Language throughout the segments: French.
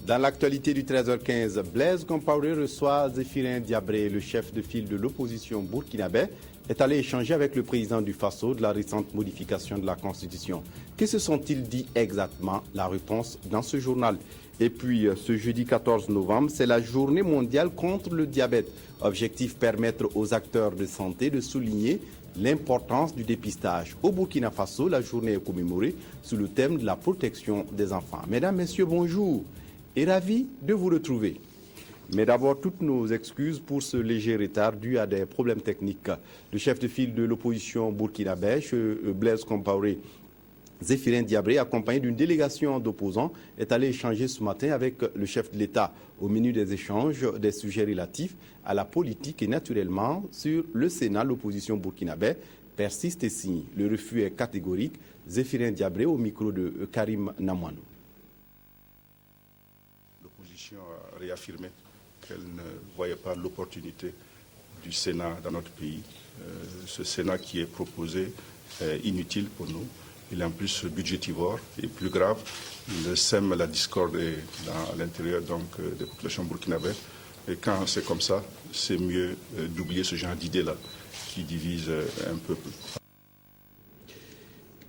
Dans l'actualité du 13h15, Blaise Compaoré reçoit Zéphirin Diabré, le chef de file de l'opposition burkinabé, est allé échanger avec le président du Faso de la récente modification de la Constitution. Que se sont-ils dit exactement? La réponse dans ce journal. Et puis, ce jeudi 14 novembre, c'est la journée mondiale contre le diabète. Objectif, permettre aux acteurs de santé de souligner l'importance du dépistage. Au Burkina Faso, la journée est commémorée sous le thème de la protection des enfants. Mesdames, Messieurs, bonjour et ravi de vous retrouver. Mais d'abord, toutes nos excuses pour ce léger retard dû à des problèmes techniques. Le chef de file de l'opposition burkinabé, Blaise Compaoré, Zéphirin Diabré, accompagné d'une délégation d'opposants, est allé échanger ce matin avec le chef de l'État. Au menu des échanges, des sujets relatifs à la politique et naturellement sur le Sénat, l'opposition burkinabé persiste et signe. Le refus est catégorique. Zéphirin Diabré au micro de Karim Namouanou. L'opposition a réaffirmé qu'elle ne voyait pas l'opportunité du Sénat dans notre pays. Ce Sénat qui est proposé est inutile pour nous. Il est en plus budgétivore et plus grave, il sème la discorde à l'intérieur des populations burkinabées. Et quand c'est comme ça, c'est mieux d'oublier ce genre d'idées-là qui divisent un peuple.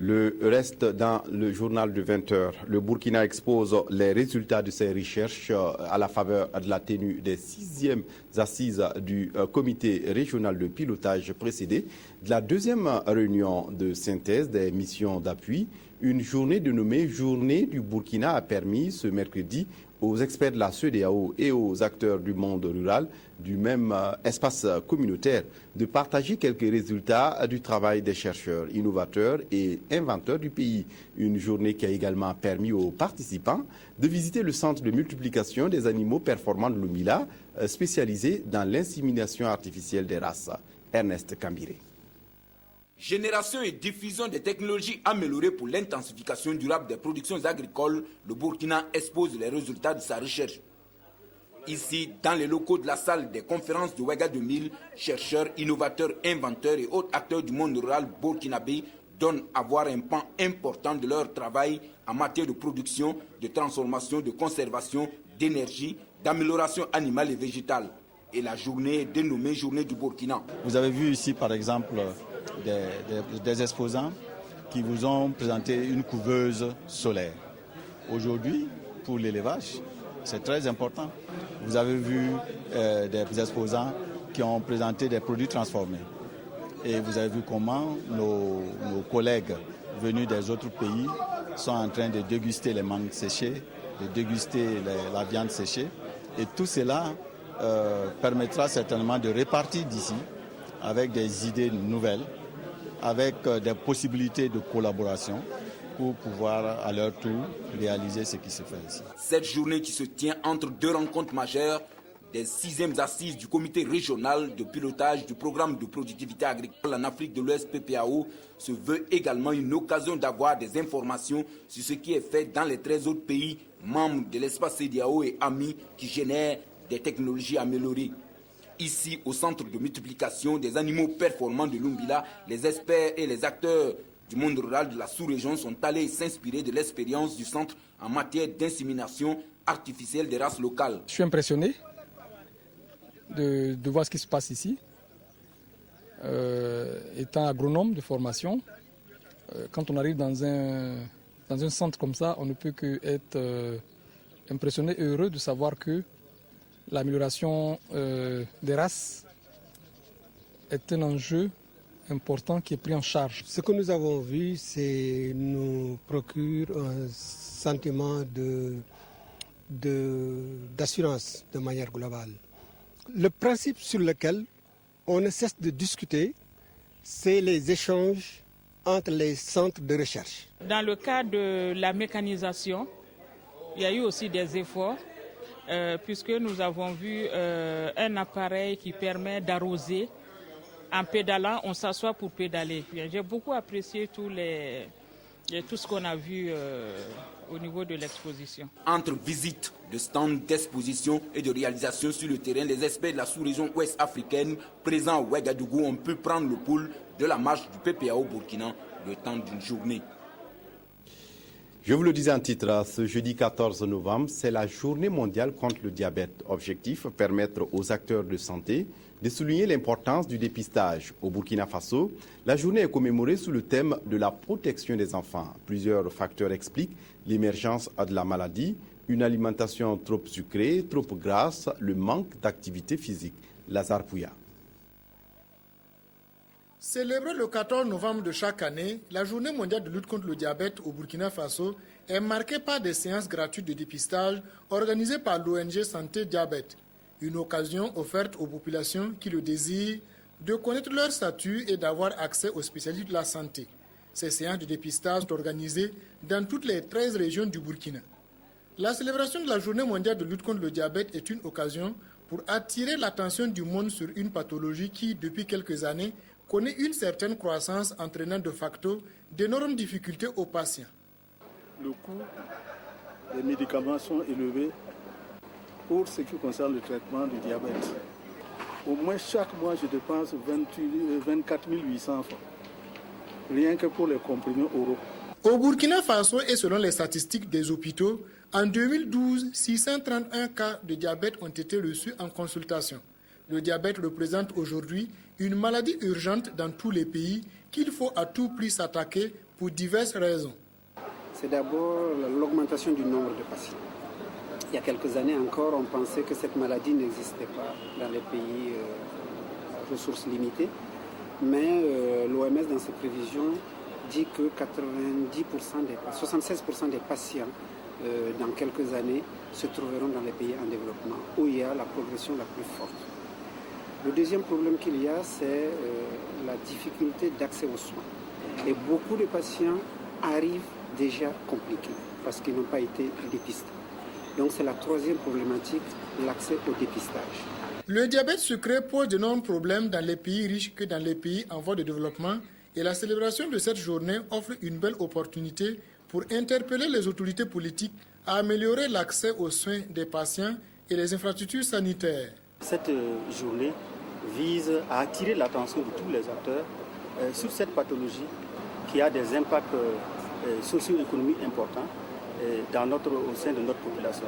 Le reste dans le journal de 20h. Le Burkina expose les résultats de ses recherches à la faveur de la tenue des 6e assises du comité régional de pilotage précédé de la 2e réunion de synthèse des missions d'appui. Une journée dénommée Journée du Burkina a permis ce mercredi aux experts de la CEDEAO et aux acteurs du monde rural du même espace communautaire de partager quelques résultats du travail des chercheurs, innovateurs et inventeurs du pays. Une journée qui a également permis aux participants de visiter le centre de multiplication des animaux performants de l'Oumila, spécialisé dans l'insémination artificielle des races. Ernest Kambiré. Génération et diffusion des technologies améliorées pour l'intensification durable des productions agricoles, le Burkina expose les résultats de sa recherche. Ici, dans les locaux de la salle des conférences de Ouaga 2000, chercheurs, innovateurs, inventeurs et autres acteurs du monde rural burkinabé donnent à voir un pan important de leur travail en matière de production, de transformation, de conservation, d'énergie, d'amélioration animale et végétale. Et la journée est dénommée Journée du Burkina. Vous avez vu ici, par exemple, des exposants qui vous ont présenté une couveuse solaire. Aujourd'hui, pour l'élevage, c'est très important. Vous avez vu des exposants qui ont présenté des produits transformés. Et vous avez vu comment nos collègues venus des autres pays sont en train de déguster les mangues séchées, de déguster la viande séchée. Et tout cela permettra certainement de repartir d'ici avec des idées nouvelles, avec des possibilités de collaboration pour pouvoir à leur tour réaliser ce qui se fait ici. Cette journée qui se tient entre deux rencontres majeures des 6e assises du comité régional de pilotage du programme de productivité agricole en Afrique de l'Ouest PPAO se veut également une occasion d'avoir des informations sur ce qui est fait dans les 13 autres pays membres de l'espace CEDEAO et amis qui génèrent des technologies améliorées. Ici, au centre de multiplication des animaux performants de l'Umbila, les experts et les acteurs du monde rural de la sous-région sont allés s'inspirer de l'expérience du centre en matière d'insémination artificielle des races locales. Je suis impressionné de voir ce qui se passe ici. Étant agronome de formation, quand on arrive dans un centre comme ça, on ne peut qu'être impressionné et heureux de savoir que l'amélioration des races est un enjeu important qui est pris en charge. Ce que nous avons vu, nous procure un sentiment d'assurance de manière globale. Le principe sur lequel on ne cesse de discuter, c'est les échanges entre les centres de recherche. Dans le cas de la mécanisation, il y a eu aussi des efforts. Puisque nous avons vu un appareil qui permet d'arroser. En pédalant, on s'assoit pour pédaler. J'ai beaucoup apprécié tout ce qu'on a vu au niveau de l'exposition. Entre visites de stands d'exposition et de réalisation sur le terrain, les experts de la sous-région ouest africaine présents à Ouagadougou ont pu prendre le pouls de la marche du PPAO Burkina le temps d'une journée. Je vous le disais en titre, ce jeudi 14 novembre, c'est la journée mondiale contre le diabète. Objectif, permettre aux acteurs de santé de souligner l'importance du dépistage. Au Burkina Faso, la journée est commémorée sous le thème de la protection des enfants. Plusieurs facteurs expliquent l'émergence de la maladie, une alimentation trop sucrée, trop grasse, le manque d'activité physique. Lazare Pouya. Célébrée le 14 novembre de chaque année, la journée mondiale de lutte contre le diabète au Burkina Faso est marquée par des séances gratuites de dépistage organisées par l'ONG Santé Diabète. Une occasion offerte aux populations qui le désirent de connaître leur statut et d'avoir accès aux spécialistes de la santé. Ces séances de dépistage sont organisées dans toutes les 13 régions du Burkina. La célébration de la journée mondiale de lutte contre le diabète est une occasion pour attirer l'attention du monde sur une pathologie qui, depuis quelques années, connaît une certaine croissance entraînant de facto d'énormes difficultés aux patients. Le coût des médicaments sont élevés pour ce qui concerne le traitement du diabète. Au moins chaque mois, je dépense 24 800 francs, rien que pour les comprimés oraux. Au Burkina Faso et selon les statistiques des hôpitaux, en 2012, 631 cas de diabète ont été reçus en consultation. Le diabète représente aujourd'hui une maladie urgente dans tous les pays qu'il faut à tout prix s'attaquer pour diverses raisons. C'est d'abord l'augmentation du nombre de patients. Il y a quelques années encore, on pensait que cette maladie n'existait pas dans les pays à ressources limitées. Mais l'OMS, dans ses prévisions, dit que 76% des patients, dans quelques années, se trouveront dans les pays en développement, où il y a la progression la plus forte. Le deuxième problème qu'il y a, c'est la difficulté d'accès aux soins. Et beaucoup de patients arrivent déjà compliqués parce qu'ils n'ont pas été dépistés. Donc c'est la troisième problématique, l'accès au dépistage. Le diabète sucré pose d'énormes problèmes dans les pays riches que dans les pays en voie de développement et la célébration de cette journée offre une belle opportunité pour interpeller les autorités politiques à améliorer l'accès aux soins des patients et les infrastructures sanitaires. Cette journée vise à attirer l'attention de tous les acteurs sur cette pathologie qui a des impacts socio-économiques importants au sein de notre population.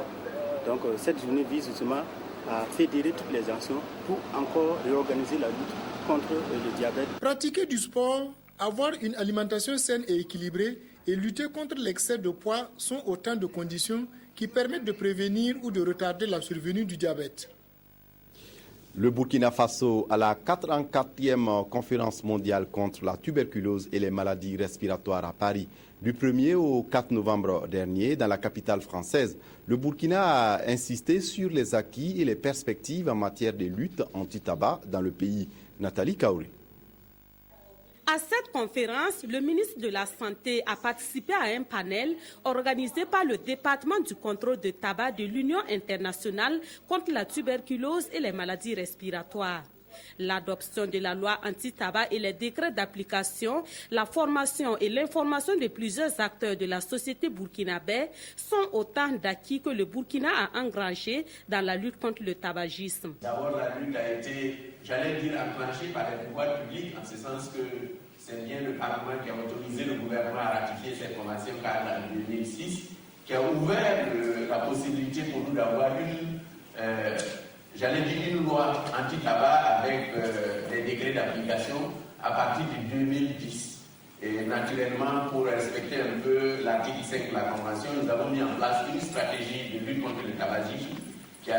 Donc cette journée vise justement à fédérer toutes les actions pour encore réorganiser la lutte contre le diabète. Pratiquer du sport, avoir une alimentation saine et équilibrée et lutter contre l'excès de poids sont autant de conditions qui permettent de prévenir ou de retarder la survenue du diabète. Le Burkina Faso à la 44e conférence mondiale contre la tuberculose et les maladies respiratoires à Paris. Du 1er au 4 novembre dernier, dans la capitale française, le Burkina a insisté sur les acquis et les perspectives en matière de lutte anti-tabac dans le pays. Nathalie Kaouri. À cette conférence, le ministre de la Santé a participé à un panel organisé par le département du contrôle de tabac de l'Union internationale contre la tuberculose et les maladies respiratoires. L'adoption de la loi anti-tabac et les décrets d'application, la formation et l'information de plusieurs acteurs de la société burkinabé sont autant d'acquis que le Burkina a engrangé dans la lutte contre le tabagisme. D'abord, la lutte a été, j'allais dire, enclenchée par les pouvoirs publics, en ce sens que c'est bien le Parlement qui a autorisé le gouvernement à ratifier cette convention cadre en 2006, qui a ouvert la possibilité pour nous d'avoir une loi anti-tabac avec des décrets d'application à partir de 2010. Et naturellement, pour respecter un peu l'article 5 de la Convention, nous avons mis en place une stratégie de lutte contre le tabagisme qui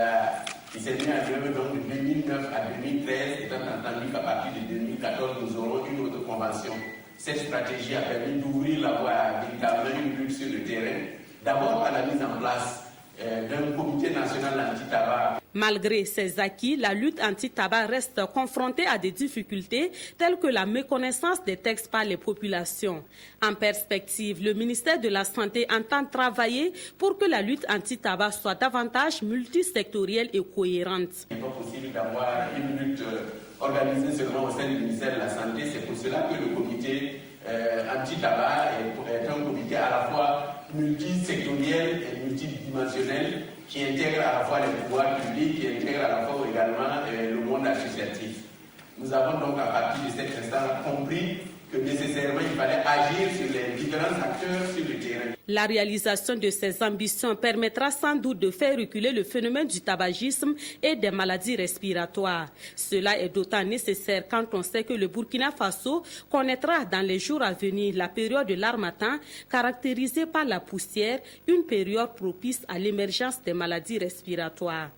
s'est mise en œuvre donc de 2009 à 2013, étant entendu qu'à partir de 2014, nous aurons une autre convention. Cette stratégie a permis d'ouvrir la voie à véritablement une lutte sur le terrain, d'abord par la mise en place d'un comité national anti-tabac. Malgré ces acquis, la lutte anti-tabac reste confrontée à des difficultés telles que la méconnaissance des textes par les populations. En perspective, le ministère de la Santé entend travailler pour que la lutte anti-tabac soit davantage multisectorielle et cohérente. Il n'est pas possible d'avoir une lutte organisée seulement au sein du ministère de la Santé. C'est pour cela que le comité anti-tabac est un comité à la fois multisectoriel et multidimensionnel qui intègre à la fois les pouvoirs publics, qui intègre à la fois également le monde associatif. Nous avons donc à partir de cet instant compris que nécessairement il fallait agir sur les différents acteurs sur le terrain. La réalisation de ces ambitions permettra sans doute de faire reculer le phénomène du tabagisme et des maladies respiratoires. Cela est d'autant nécessaire quand on sait que le Burkina Faso connaîtra dans les jours à venir la période de l'harmattan caractérisée par la poussière, une période propice à l'émergence des maladies respiratoires.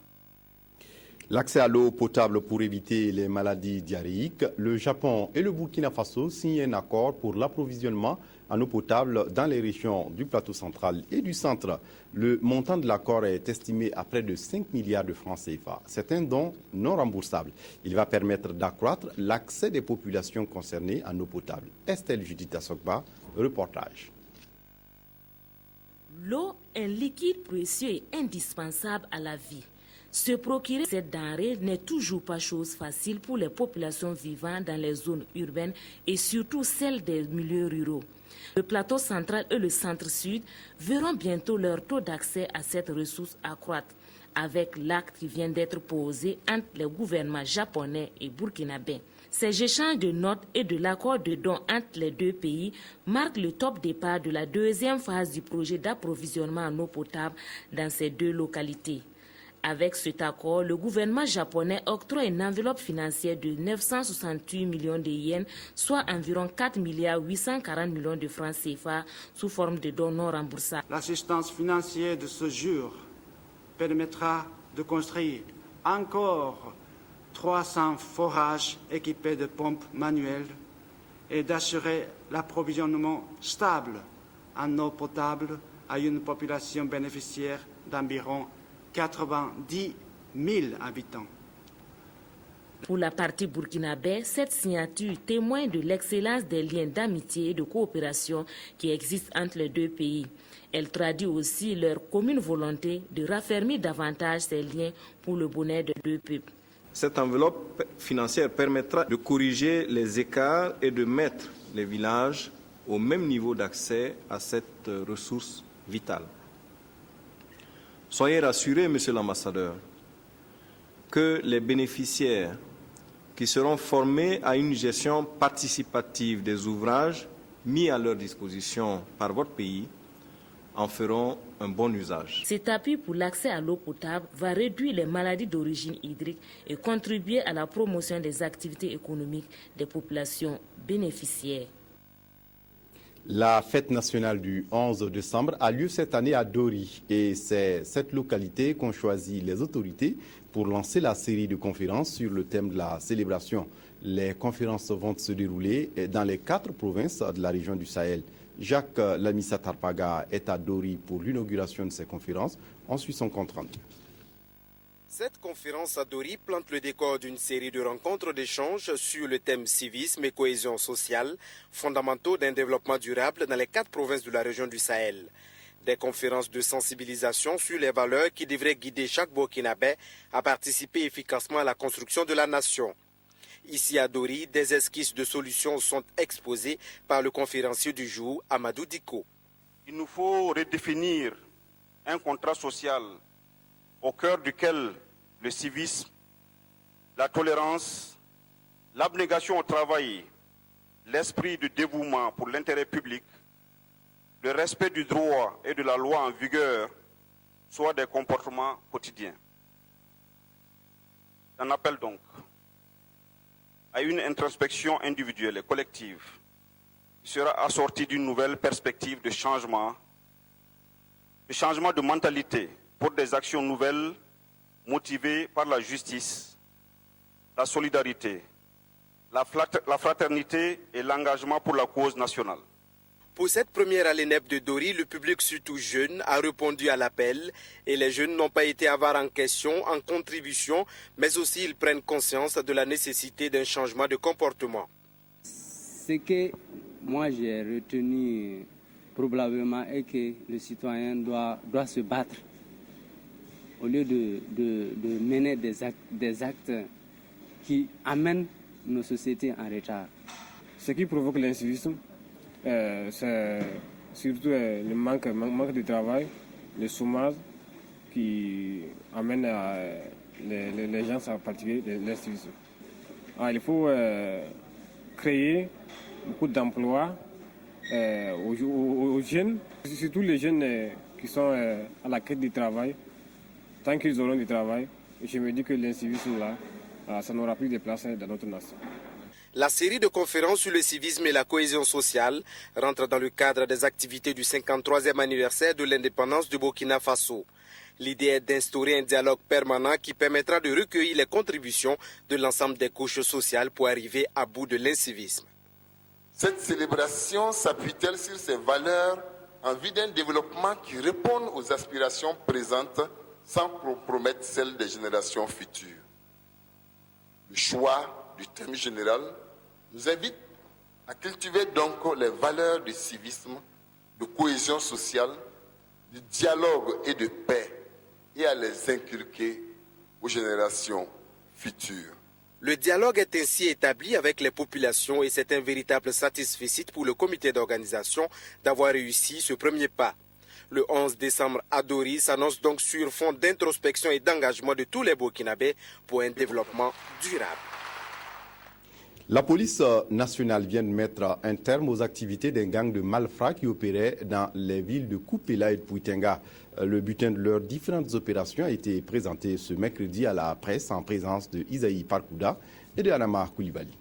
L'accès à l'eau potable pour éviter les maladies diarrhéiques, le Japon et le Burkina Faso signent un accord pour l'approvisionnement en eau potable dans les régions du plateau central et du centre. Le montant de l'accord est estimé à près de 5 milliards de francs CFA. C'est un don non remboursable. Il va permettre d'accroître l'accès des populations concernées en eau potable. Estelle Judith Assogba, reportage. L'eau, un liquide précieux et indispensable à la vie. Se procurer cette denrée n'est toujours pas chose facile pour les populations vivant dans les zones urbaines et surtout celles des milieux ruraux. Le plateau central et le centre-sud verront bientôt leur taux d'accès à cette ressource accroître avec l'acte qui vient d'être posé entre les gouvernements japonais et burkinabés. Ces échanges de notes et de l'accord de don entre les deux pays marquent le top départ de la deuxième phase du projet d'approvisionnement en eau potable dans ces deux localités. Avec cet accord, le gouvernement japonais octroie une enveloppe financière de 968 millions de yens, soit environ 4 milliards 840 millions de francs CFA sous forme de dons non remboursables. L'assistance financière de ce jour permettra de construire encore 300 forages équipés de pompes manuelles et d'assurer l'approvisionnement stable en eau potable à une population bénéficiaire d'environ 90 000 habitants. Pour la partie burkinabé, cette signature témoigne de l'excellence des liens d'amitié et de coopération qui existent entre les deux pays. Elle traduit aussi leur commune volonté de raffermir davantage ces liens pour le bonheur des deux peuples. Cette enveloppe financière permettra de corriger les écarts et de mettre les villages au même niveau d'accès à cette ressource vitale. Soyez rassurés, Monsieur l'ambassadeur, que les bénéficiaires qui seront formés à une gestion participative des ouvrages mis à leur disposition par votre pays en feront un bon usage. Cet appui pour l'accès à l'eau potable va réduire les maladies d'origine hydrique et contribuer à la promotion des activités économiques des populations bénéficiaires. La fête nationale du 11 décembre a lieu cette année à Dori et c'est cette localité qu'ont choisi les autorités pour lancer la série de conférences sur le thème de la célébration. Les conférences vont se dérouler dans les 4 provinces de la région du Sahel. Jacques Lamissa Tarpaga est à Dori pour l'inauguration de ces conférences. On suit son compte rendu. Cette conférence à Dori plante le décor d'une série de rencontres d'échanges sur le thème civisme et cohésion sociale, fondamentaux d'un développement durable dans les 4 provinces de la région du Sahel. Des conférences de sensibilisation sur les valeurs qui devraient guider chaque Burkinabé à participer efficacement à la construction de la nation. Ici à Dori, des esquisses de solutions sont exposées par le conférencier du jour, Amadou Diko. Il nous faut redéfinir un contrat social au cœur duquel le civisme, la tolérance, l'abnégation au travail, l'esprit de dévouement pour l'intérêt public, le respect du droit et de la loi en vigueur soient des comportements quotidiens. J'en appelle donc à une introspection individuelle et collective qui sera assortie d'une nouvelle perspective de changement de mentalité pour des actions nouvelles motivées par la justice, la solidarité, la fraternité et l'engagement pour la cause nationale. Pour cette première ALENEP de Dori, le public surtout jeune a répondu à l'appel et les jeunes n'ont pas été avares en question, en contribution, mais aussi ils prennent conscience de la nécessité d'un changement de comportement. Ce que moi j'ai retenu probablement est que le citoyen doit se battre au lieu de mener des actes qui amènent nos sociétés en retard. Ce qui provoque l'incivisme, c'est surtout le manque de travail, le chômage qui amène les gens à pratiquer l'incivisme. Il faut créer beaucoup d'emplois aux jeunes, surtout les jeunes qui sont à la quête du travail. Tant qu'ils auront du travail, je me dis que l'incivisme là, ça n'aura plus de place dans notre nation. La série de conférences sur le civisme et la cohésion sociale rentre dans le cadre des activités du 53e anniversaire de l'indépendance du Burkina Faso. L'idée est d'instaurer un dialogue permanent qui permettra de recueillir les contributions de l'ensemble des couches sociales pour arriver à bout de l'incivisme. Cette célébration s'appuie-t-elle sur ces valeurs en vue d'un développement qui réponde aux aspirations présentes sans compromettre celles des générations futures? Le choix du thème général nous invite à cultiver donc les valeurs du civisme, de cohésion sociale, de dialogue et de paix, et à les inculquer aux générations futures. Le dialogue est ainsi établi avec les populations et c'est un véritable satisfecit pour le comité d'organisation d'avoir réussi ce premier pas. Le 11 décembre à Dori s'annonce donc sur fond d'introspection et d'engagement de tous les Burkinabés pour un développement durable. La police nationale vient de mettre un terme aux activités d'un gang de malfrats qui opérait dans les villes de Koupela et de Pouitenga. Le butin de leurs différentes opérations a été présenté ce mercredi à la presse en présence de Isaïe Parkouda et de Anama Koulibaly.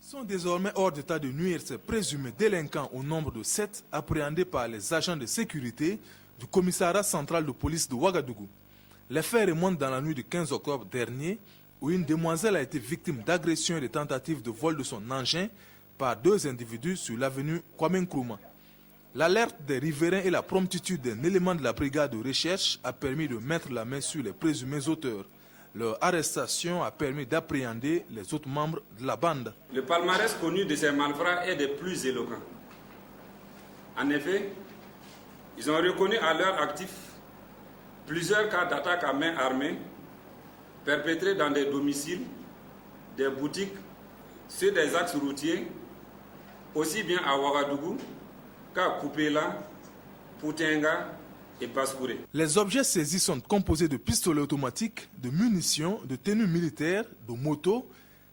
Sont désormais hors d'état de nuire ces présumés délinquants au nombre de 7 appréhendés par les agents de sécurité du commissariat central de police de Ouagadougou. Les faits remontent dans la nuit du 15 octobre dernier où une demoiselle a été victime d'agressions et de tentatives de vol de son engin par 2 individus sur l'avenue Kwame Nkrumah. L'alerte des riverains et la promptitude d'un élément de la brigade de recherche a permis de mettre la main sur les présumés auteurs. Leur arrestation a permis d'appréhender les autres membres de la bande. Le palmarès connu de ces malfrats est des plus éloquents. En effet, ils ont reconnu à leur actif plusieurs cas d'attaque à main armée perpétrés dans des domiciles, des boutiques, sur des axes routiers, aussi bien à Ouagadougou qu'à Koupela, Poutenga et Passepouré. Les objets saisis sont composés de pistolets automatiques, de munitions, de tenues militaires, de motos,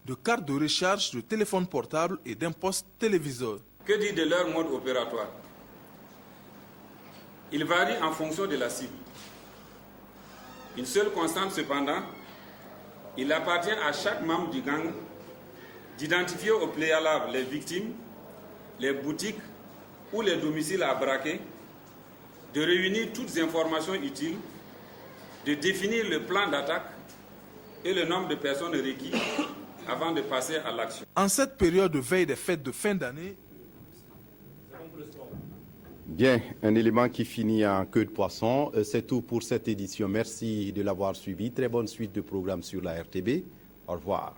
de cartes de recharge, de téléphones portables et d'un poste téléviseur. Que dire de leur mode opératoire? Il varie en fonction de la cible. Une seule constante cependant, il appartient à chaque membre du gang d'identifier au préalable les victimes, les boutiques ou les domiciles à braquer, de réunir toutes les informations utiles, de définir le plan d'attaque et le nombre de personnes requis avant de passer à l'action. En cette période de veille des fêtes de fin d'année, bien, un élément qui finit en queue de poisson. C'est tout pour cette édition. Merci de l'avoir suivi. Très bonne suite de programmes sur la RTB. Au revoir.